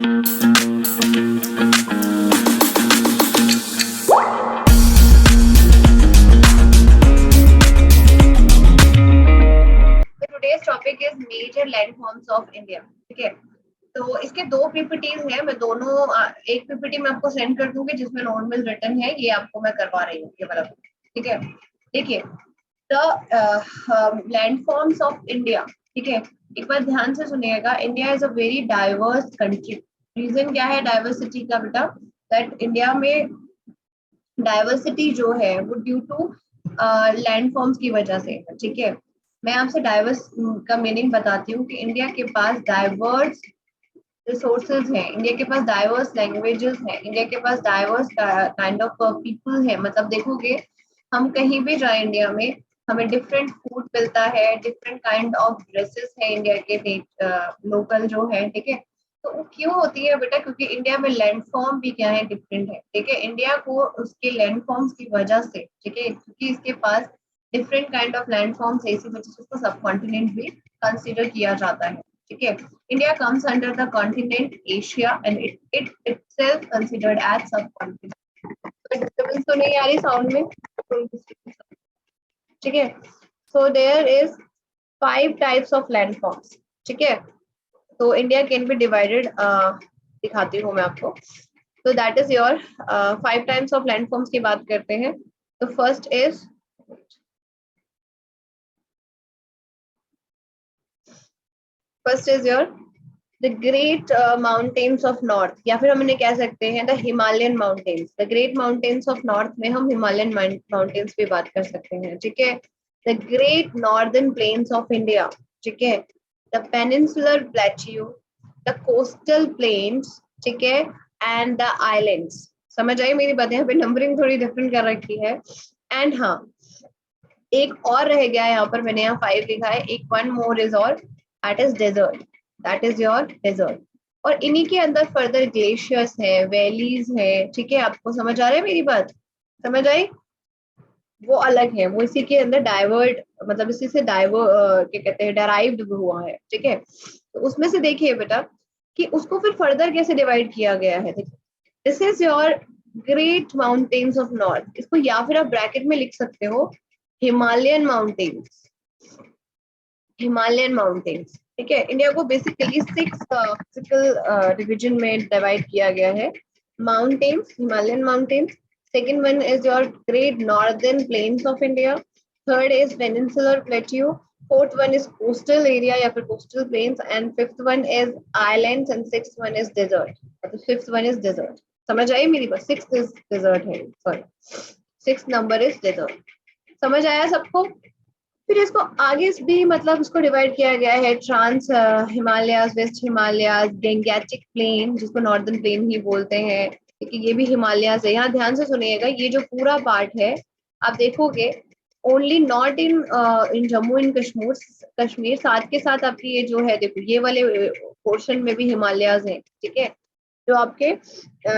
Today's topic is major landforms of India. ठीक है, तो इसके दो पीपीटीज हैं, मैं दोनों एक पीपीटी मैं आपको सेंड कर दूंगी जिसमें नॉर्मल रिटर्न है, ये आपको मैं करवा रही हूँ ये वाला। ठीक है, देखिए द लैंडफॉर्म्स ऑफ इंडिया। ठीक है, एक बार ध्यान से सुनिएगा, India is a very diverse country. Reason क्या है डाइवर्सिटी का बेटा? दैट इंडिया में डाइवर्सिटी जो है वो ड्यू टू लैंडफॉर्म्स की वजह से। ठीक है, मैं आपसे डाइवर्स का मीनिंग बताती हूँ कि इंडिया के पास डाइवर्स रिसोर्सेज हैं, इंडिया के पास डाइवर्स लैंग्वेजेस हैं, इंडिया के पास डाइवर्स काइंड ऑफ पीपल है। मतलब देखोगे हम कहीं भी जाए इंडिया में, हमें डिफरेंट फूड मिलता है, डिफरेंट काइंड ऑफ ड्रेसेस है इंडिया के लोकल जो है। ठीक है, तो वो क्यों होती है बेटा? क्योंकि इंडिया में लैंडफॉर्म भी क्या है, डिफरेंट है। ठीक है, इंडिया को उसके लैंडफॉर्म्स की वजह से, ठीक है, क्योंकि इसके पास डिफरेंट काइंड ऑफ लैंडफॉर्म्स है, इसी वजह से उसको सब कॉन्टिनेंट भी कंसिडर किया जाता है। ठीक है, India comes under the continent Asia and it itself considered as subcontinent. तो डिस्टर्बेंस तो नहीं आ रही साउंड में? ठीक है, so there is 5 types of landforms. ठीक है, तो इंडिया कैन बी डिवाइडेड, दिखाती हूँ मैं आपको। तो that is your 5 types of landforms की बात करते हैं। तो first is your the great mountains of north, या फिर हम इन्हें कह सकते हैं the Himalayan mountains. The great mountains of north में हम हिमालयन माउंटेन्स पे बात कर सकते हैं। ठीक है, the great northern plains of India. ठीक है, the peninsular plateau, the coastal planes. ठीक है, एंड द आइलैंड्स। समझ आई मेरी बात? यहाँ पे नंबरिंग थोड़ी डिफरेंट कर रखी है। एंड हाँ, एक और रह गया है यहाँ पर, मैंने यहाँ 5 लिखा है, एक वन मोर इज और that is desert. That is your desert. और इन्हीं के अंदर फर्दर ग्लेशियर्स है, वैलीज है। ठीक है, आपको समझ आ रहा है मेरी बात? समझ आई? वो अलग है, वो इसी के अंदर डाइवर्ट, मतलब इसी से क्या कहते हैं, डेराइव्ड हुआ है। ठीक है, तो उसमें से देखिए बेटा कि उसको फिर फर्दर कैसे डिवाइड किया गया है। This is your great mountains of north. इसको या फिर आप ब्रैकेट में लिख सकते हो हिमालयन माउंटेन्स। हिमालयन माउंटेन्स। ठीक है, इंडिया को बेसिकली 6 फिजिकल डिवीजन में डिवाइड किया गया है। Mountains, Himalayan mountains. Second one is your great northern plains of India. Third is peninsular plateau. Fourth one is coastal area या फिर coastal plains. And fifth one is islands and sixth one is desert. तो fifth one is desert. समझ आई मेरी बात? Sixth is desert है, sorry, sixth number is desert. समझ आया सबको? फिर इसको आगे भी मतलब इसको डिवाइड किया गया है, trans Himalayas, west Himalayas, Gangetic plain जिसको नॉर्दर्न प्लेन ही बोलते हैं। ठीक है, ये भी हिमालयाज है। यहाँ ध्यान से सुनिएगा, ये जो पूरा पार्ट है आप देखोगे only not in in Jammu and Kashmir, साथ के साथ आपकी ये जो है, देखो ये वाले पोर्शन में भी हिमालयाज हैं। ठीक है, जो आपके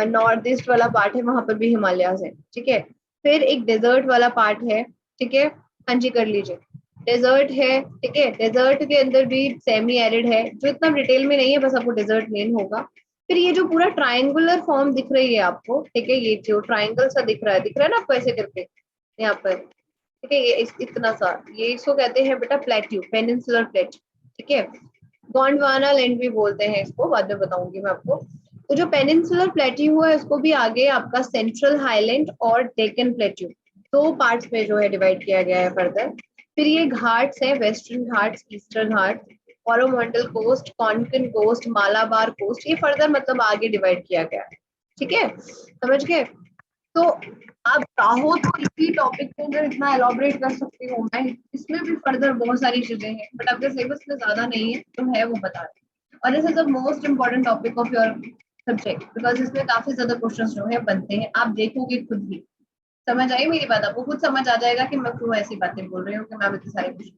नॉर्थ ईस्ट वाला पार्ट है वहां पर भी हिमालयाज है। ठीक है, फिर एक डेजर्ट वाला पार्ट है। ठीक है, हाँ जी कर लीजिए। डेजर्ट है। ठीक है, डेजर्ट के अंदर भी सेमी एरिड है, जो इतना डिटेल में नहीं है, बस आपको डेजर्ट मेन होगा। फिर ये जो पूरा ट्रायंगुलर फॉर्म दिख रही है आपको, ठीक है, ये जो ट्रायंगल सा दिख रहा है ना आपको ऐसे करके यहाँ पर। ठीक है, ये इतना सा, ये इसको कहते हैं बेटा प्लेट्यू, पेनिनसुलर प्लेट्यू। ठीक है, गोंडवाना लैंड भी बोलते हैं इसको, बाद में बताऊंगी मैं आपको। तो जो पेनिनसुलर प्लेट्यू है उसको भी आगे आपका सेंट्रल हाईलैंड और डेक्कन प्लेट्यू, दो पार्ट्स में जो है डिवाइड किया गया है फर्दर। फिर ये घाट्स है, Western Ghats, Eastern Ghats, Coromandel Coast, Konkan Coast, Malabar Coast, ये फर्दर मतलब आगे डिवाइड किया गया है। ठीक है, समझ गए? तो आप चाहो तो इसी टॉपिक को मैं इतना एलॉबरेट कर सकती हूँ, मैं इसमें भी फर्दर बहुत सारी चीजें हैं, बट आपके सिलेबस में ज्यादा नहीं है, जो है वो बता रहे। और this is the most important topic of your subject, because इसमें काफी ज्यादा क्वेश्चंस जो है बनते हैं, आप देखोगे खुद ही। समझ आई मेरी बात? आपको खुद समझ आ जाएगा कि मैं क्यों ऐसी बातें बोल रही हूँ कि मैम इतनी सारी क्वेश्चन।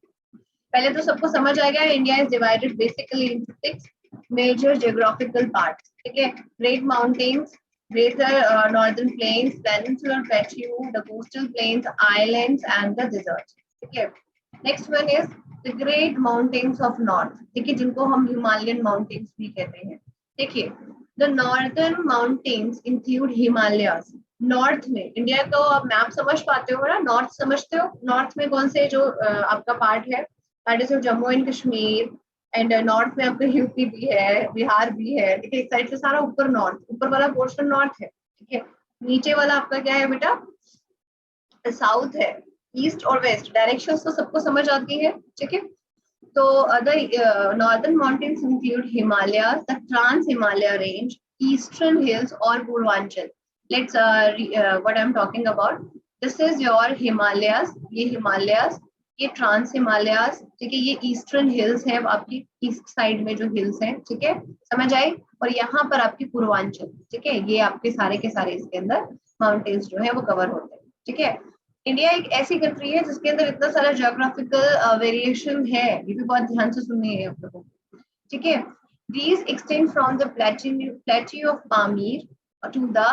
पहले तो सबको समझ आ गया, India is divided basically into 6 major geographical parts. ठीक है, great mountains, greater northern plains, peninsular plateau, the coastal plains, islands, and the deserts. ठीक है, next one is the great mountains of north. ठीक है, जिनको हम हिमालयन माउंटेन्स भी कहते हैं। देखिए the northern mountains include Himalayas. North में, इंडिया को आप मैप समझ पाते हो ना, नॉर्थ समझते हो, नॉर्थ में कौन से जो आपका पार्ट है, that is Jammu and Kashmir, and north में आपका यूपी भी है, बिहार भी है, ठीक है, एक साइड से सारा ऊपर नॉर्थ, ऊपर वाला पोर्शन नॉर्थ है, ठीक है, नीचे वाला आपका क्या है बेटा, साउथ है, ईस्ट और वेस्ट डायरेक्शन तो सबको समझ आती है, ठीक है। तो the northern mountains include Himalayas, the Trans-Himalaya range, Eastern Hills और Purvanchal. Let's what I'm talking about. This is your Himalayas. ये Himalayas, ये Trans Himalayas, ठीक है, ये Eastern Hills है, आपकी ईस्ट साइड में जो हिल्स हैं, ठीक है, समझ आई। और यहाँ पर आपकी पूर्वांचल, ठीक है, ये आपके सारे के सारे इसके अंदर माउंटेन्स जो है वो कवर होते हैं, ठीक है। इंडिया एक ऐसी कंट्री है जिसके अंदर इतना सारा जियोग्राफिकल वेरिएशन है, ये भी बहुत ध्यान से सुनिए आप लोगों को, ठीक है। These extend from the plateau of Pamir to the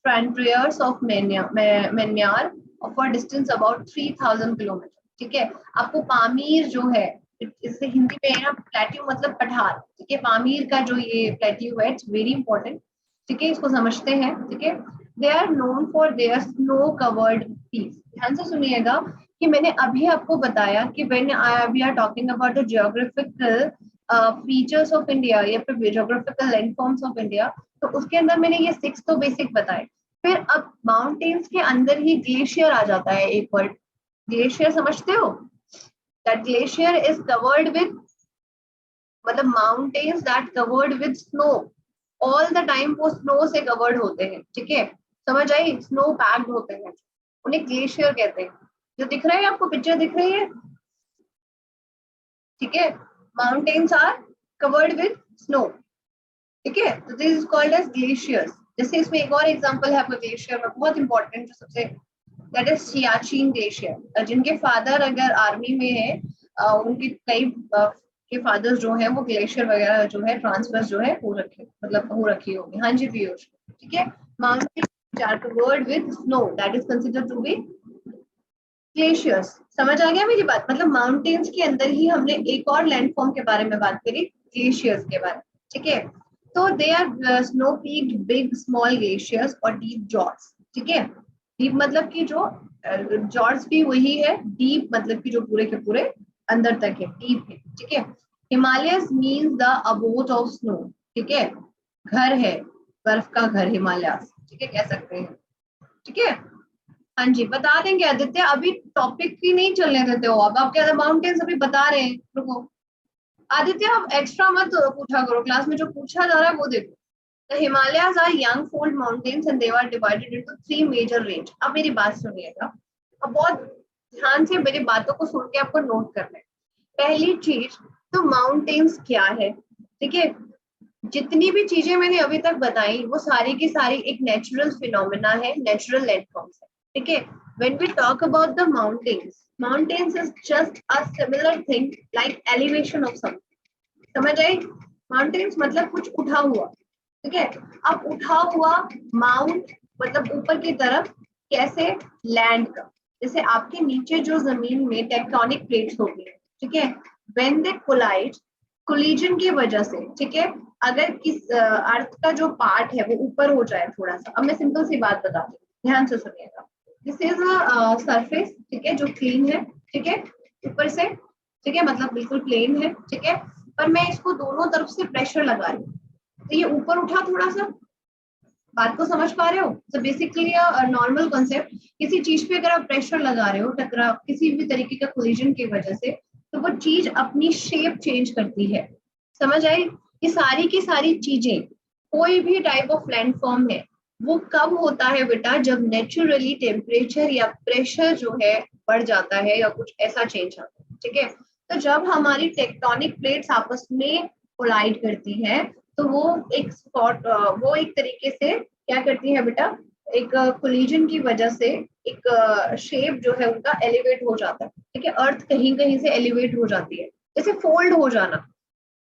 frontiers of Myanmar for a distance about 3000 kilometre, ठीक है। आपको पामीर जो है, इससे हिंदी में है ना, प्लेट्यू मतलब पठार, ठीक है, पामीर का जो ये प्लेट्यू है, इट्स वेरी इंपॉर्टेंट, ठीक है, इसको समझते हैं, ठीक है। They are known for their snow covered peaks. ध्यान से सुनिएगा कि मैंने अभी आपको बताया कि when we are talking about the geographical features of India या फिर जियोग्राफिकल लैंडफॉर्म्स ऑफ इंडिया, तो उसके अंदर मैंने ये 6 तो बेसिक बताए। फिर अब माउंटेन्स के अंदर ही ग्लेशियर आ जाता है, एक वर्ड ग्लेशियर, समझते हो, that glacier is covered with, मतलब mountains that covered with snow all the time, वो स्नो से कवर्ड होते हैं, ठीक है, समझ आई, स्नो पैक्ड होते हैं, उन्हें ग्लेशियर कहते हैं। जो दिख रहा है आपको, पिक्चर दिख रही है, ठीक है, mountains are covered with snow, ठीक है, तो this is called as glaciers. जैसे इसमें एक और एग्जांपल है आपका ग्लेशियर में, बहुत इंपॉर्टेंट, जो सबसे, दैट इज सियाचिन ग्लेशियर। जिनके फादर अगर आर्मी में है, उनके कई के फादर्स जो है वो ग्लेशियर वगैरह जो है ट्रांसफर जो है हो रखे, मतलब हो रखी होगी, हाँ जी पीयूष, ठीक है। Mountain are covered with snow, that is considered to be glaciers. समझ आ गया मेरी बात, मतलब माउंटेन्स के अंदर ही हमने एक और लैंडफॉर्म के बारे में बात करी, ग्लेशियर्स के बारे में, ठीक है। तो they are snow peaked big small glaciers और डीप जॉर्ड्स, ठीक है। डीप मतलब कि जो जॉर्ड्स भी वही है, डीप मतलब कि जो पूरे के पूरे अंदर तक है, डीप है, ठीक है। Himalayas means the abode of snow, ठीक है, घर है, बर्फ का घर हिमालयस, ठीक है, कह सकते हैं, ठीक है। हाँ जी, बता देंगे आदित्य, अभी टॉपिक ही नहीं चलने देते हो, अब आप क्या माउंटेन्स अभी बता रहे हैं, रुको आदित्य, आप एक्स्ट्रा मत पूछा करो, क्लास में जो पूछा जा रहा है वो देखो। The Himalayas are young fold mountains and they are divided into 3 major range. अब मेरी बात सुनिएगा, अब बहुत ध्यान से मेरी बातों को सुन के आपको नोट करना है। पहली चीज तो माउंटेन्स क्या है, ठीक है, जितनी भी चीजें मैंने अभी तक बताई वो सारी की सारी एक नेचुरल फिनोमेना है, नेचुरल लैंडफॉर्म्स है, ठीक है। When we talk about the mountains is just a similar thing like elevation of something, समझ आई। माउंटेन्स मतलब कुछ उठा हुआ, ठीक है। अब उठा हुआ माउंट मतलब ऊपर की तरफ, कैसे, लैंड का, जैसे आपके नीचे जो जमीन में टेक्टोनिक प्लेट्स होती है, ठीक है, व्हेन दे कोलाइड, कोलिजन की वजह से, ठीक है, अगर किस अर्थ का जो पार्ट है वो ऊपर हो जाए थोड़ा सा, अब मैं सिंपल सी बात बताती हूँ, ध्यान से सुनिएगा। दिस इज अ सरफेस, ठीक है, जो क्लीन है, ठीक है, ऊपर से, ठीक है, मतलब बिल्कुल प्लेन है, ठीक है, पर मैं इसको दोनों तरफ से प्रेशर लगा रही हूँ, तो ये ऊपर उठा थोड़ा सा, बात को समझ पा रहे हो। तो बेसिकली नॉर्मल कॉन्सेप्ट, किसी चीज पे अगर आप प्रेशर लगा रहे हो, टकराव किसी भी तरीके का कोलिजन की वजह से, तो वो चीज अपनी शेप चेंज करती है, समझ आई। ये सारी की सारी चीजें, कोई भी टाइप ऑफ लैंडफॉर्म है, वो कब होता है बेटा, जब नेचुरली टेम्परेचर या प्रेशर जो है बढ़ जाता है या कुछ ऐसा चेंज आता है, ठीक है। तो जब हमारी टेक्टोनिक प्लेट्स आपस में कोलाइड करती हैं, तो वो एक स्पॉट, वो एक तरीके से क्या करती है बेटा, एक कोलिजन की वजह से एक शेप जो है उनका एलिवेट हो जाता है, ठीक है, अर्थ कहीं कहीं से एलिवेट हो जाती है, जैसे फोल्ड हो जाना,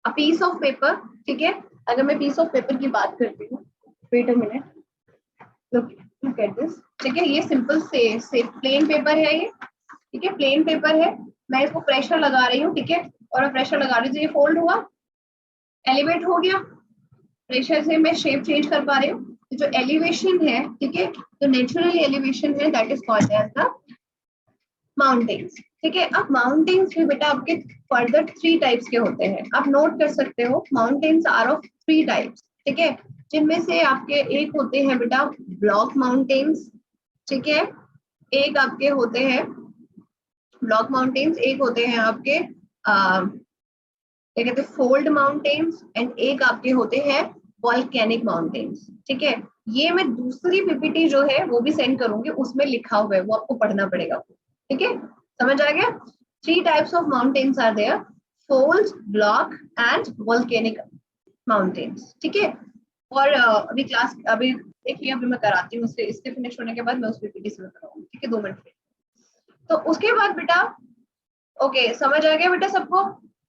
अ पीस ऑफ पेपर, ठीक है। अगर मैं पीस ऑफ पेपर की बात करती हूँ, wait a minute, look at this, ठीक है, ये सिंपल से प्लेन पेपर है ये, ठीक है, प्लेन पेपर है, मैं इसको प्रेशर लगा रही हूँ, ठीक है, और प्रेशर लगा रही हूँ तो ये फोल्ड हुआ, एलिवेट हो गया, प्रेशर से मैं शेप चेंज कर पा रही हूँ। जो एलिवेशन है, ठीक है, जो नेचुरल एलिवेशन है that is called as the mountains. ठीक है, अब माउंटेन्स भी बेटा आपके फर्दर 3 टाइप्स के होते हैं, आप नोट कर सकते हो। माउंटेन्स आर ऑफ 3 टाइप्स, ठीक है, जिनमें से आपके एक होते हैं बेटा ब्लॉक माउंटेन्स, ठीक है, एक आपके होते हैं ब्लॉक माउंटेन्स, एक होते हैं आपके क्या कहते हैं फोल्ड माउंटेन्स, एंड एक आपके होते हैं वॉल्केनिक माउंटेन्स। ठीक है, ये मैं दूसरी पीपीटी जो है वो भी सेंड करूंगी, उसमें लिखा हुआ है, वो आपको पढ़ना पड़ेगा। ठीक है, समझ आ गया? 3 types of mountains are there, fold, block and volcanic mountains. ठीक है, और अभी क्लास अभी देखिए अभी मैं कराती हूँ, इसके फिनिश होने के बाद मैं उस पीपीटी से कराऊंगी। ठीक है, 2 मिनट में। तो उसके बाद बेटा ओके समझ आ गया बेटा सबको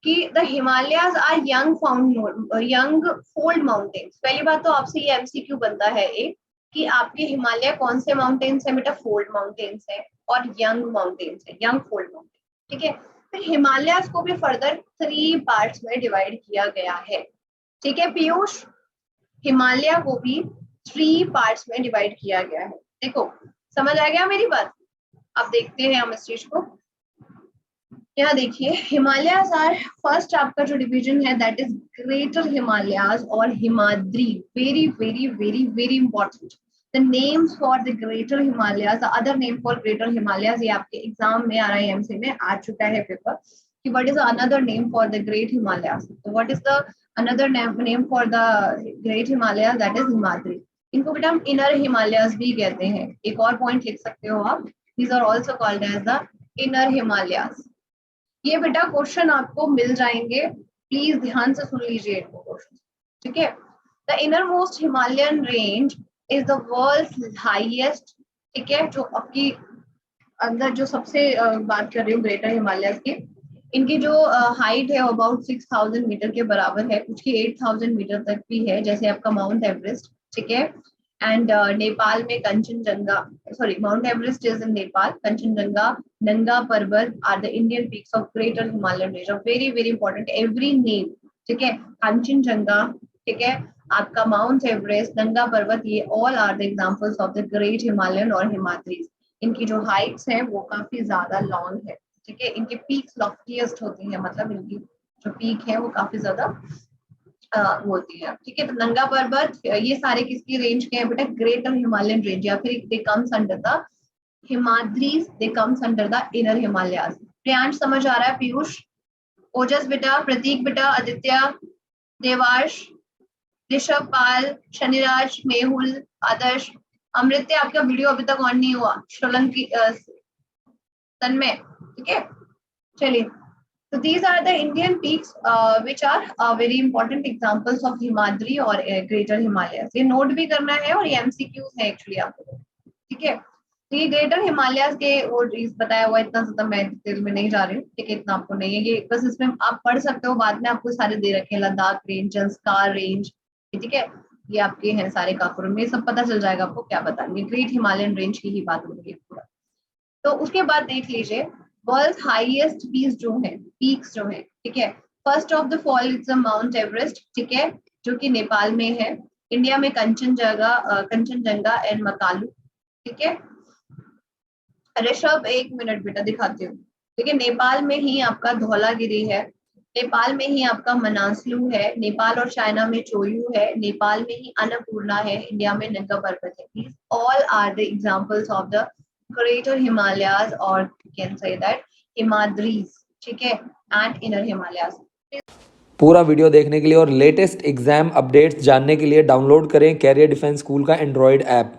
कि the Himalayas are young fold mountains. पहली बात तो आपसे ये एमसीक्यू बनता है एक कि आपके हिमालय कौन से माउंटेन्स है बेटा, फोल्ड माउंटेन्स है और यंग माउंटेन्स है, यंग फोल्ड माउंटेन। ठीक है, फिर हिमालयाज को भी फर्दर 3 पार्ट्स में डिवाइड किया गया है। ठीक है पीयूष, हिमालय को भी 3 पार्ट्स में डिवाइड किया गया है। देखो समझ आ गया मेरी बात? अब देखते हैं हम इस चीज को। यहाँ देखिए हिमालयाज आर फर्स्ट, आपका जो डिवीजन है दैट इज ग्रेटर हिमालयाज और Himadri. Very very very very important, the names for the greater Himalayas, the other name for greater Himalayas, ये आपके एग्जाम में RIMC में आ चुका है पेपर कि what is another name for the great Himalayas. तो what is the another name for the great Himalayas, that is Himadri. इनको बेटा हम इनर हिमालयाज भी कहते हैं। एक और पॉइंट लिख सकते हो आप, these are also called as the inner Himalayas. ये बेटा क्वेश्चन आपको मिल जाएंगे, प्लीज ध्यान से सुन लीजिए इनको क्वेश्चन। ठीक है, the inner most Himalayan range is the world highest. ठीक है, जो आपकी अंदर जो सबसे बात कर रही हूँ ग्रेटर हिमालय की, इनकी जो हाइट है अबाउट 6000 मीटर के बराबर है, कुछ की 8000 मीटर तक भी है, जैसे आपका माउंट एवरेस्ट। ठीक है, एंड नेपाल में Kanchenjunga, sorry mount Everest is in Nepal, Kanchenjunga, Nanga Parbat are the Indian peaks of greater Himalayan range. Very very important every name. ठीक है, कंचनजंगा, ठीक है, आपका माउंट एवरेस्ट, नंगा पर्वत, ये all are the examples of the great Himalayan और हिमाद्रीज। इनकी जो हाइट्स है वो काफी ज्यादा लॉन्ग है। ठीक है, इनकी पीक्स लॉफ्टीएस्ट होती है, मतलब इनकी जो पीक है वो काफी ज्यादा होती है। ठीक है, तो नंगा पर्वत ये सारे किसकी रेंज के हैं बेटा, ग्रेटर हिमालयन रेंज, या फिर they comes under the Himadris, they comes under the inner Himalayas. Priyansh समझ आ रहा है? पीयूष, ओजस बेटा, प्रतीक बेटा, आदित्य, देवार्श, ऋषभ, पाल, शनिराज, मेहुल, आदर्श, अमृत्य, आपका वीडियो अभी तक ऑन नहीं हुआ, श्रीलंकी तन्मय। ठीक है, चलिए, तो these are the Indian peaks which are very important examples of Himadri और ग्रेटर हिमालयस। ये नोट भी करना है और ये MCQs है एक्चुअली आपको। ठीक है, तो ये ग्रेटर हिमालयस के वो बताया हुआ, इतना ज्यादा मैं डिटेल में नहीं जा रही हूँ। ठीक है, इतना आपको नहीं है, ये बस इसमें आप पढ़ सकते हो, बाद में आपको सारे दे रखे हैं, लद्दाख रेंज, जंस्कार रेंज। ठीक है, ये आपके हैं सारे काकुरम में, सब पता चल जाएगा आपको क्या बताएंगे, ग्रेट हिमालयन रेंज की ही बात हो रही है पूरा। तो उसके बाद देख लीजिए वर्ल्ड हाईएस्ट पीक्स जो है। ठीक है, first of the fall is mount Everest. ठीक है, जो कि नेपाल में है। इंडिया में कंचनजंगा एंड मकालू। ठीक है, ऋषभ एक मिनट बेटा दिखाती हूँ। ठीक है, नेपाल में ही आपका धौलागिरी है, नेपाल में ही आपका मनासलू है, नेपाल और चाइना में चोयू है, नेपाल में ही अन्नपूर्णा है, इंडिया में नंगा पर्वत है। These all are the examples of the greater Himalayas, or you can say that Himadris, ठीक है, and inner Himalayas। पूरा वीडियो देखने के लिए और लेटेस्ट एग्जाम अपडेट्स जानने के लिए डाउनलोड करें कैरियर डिफेंस स्कूल का एंड्रॉयड ऐप।